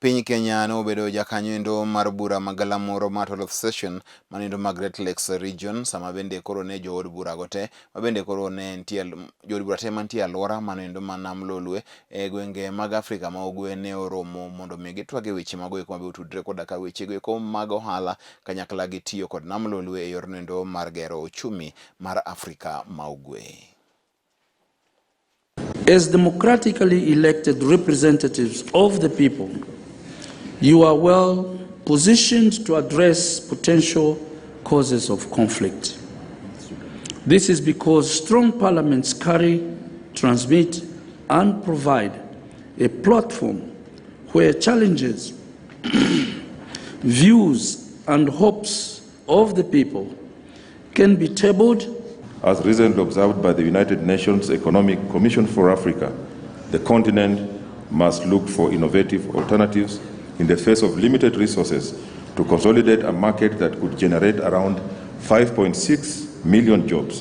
Piny Kenya no obedo jakanyo mar bura ma Galamoro Mattle of Session manindo mag Great Lakes Region sama bende koro ne jood bura gote ma bende koro ne nitie jood bura te mantie alwora manindo ma nam Lolwe e gwenge mag Afrika ma ugwe ne oromo mondo mi gitwage weche mago eko mabe utudre koda ka weche go eko mag ohala kanyakla gi tiyo kod nam Lolwe e yor nindo mar gero uchumi mar Afrika ma ugwe. As democratically elected representatives of the people, you are well positioned to address potential causes of conflict. This is because strong parliaments carry, transmit, and provide a platform where challenges, views, and hopes of the people can be tabled. As recently observed by the United Nations Economic Commission for Africa, the continent must look for innovative alternatives in the face of limited resources to consolidate a market that could generate around 5.6 million jobs,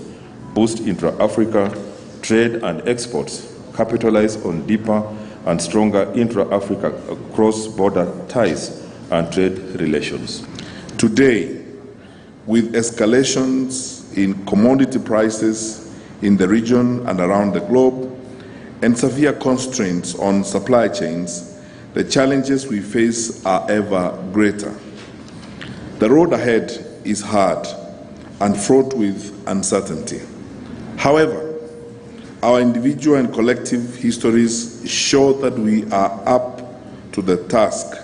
boost intra-Africa trade and exports, capitalize on deeper and stronger intra-Africa cross-border ties and trade relations. Today, with escalations in commodity prices in the region and around the globe, and severe constraints on supply chains, the challenges we face are ever greater. The road ahead is hard and fraught with uncertainty. However, our individual and collective histories show that we are up to the task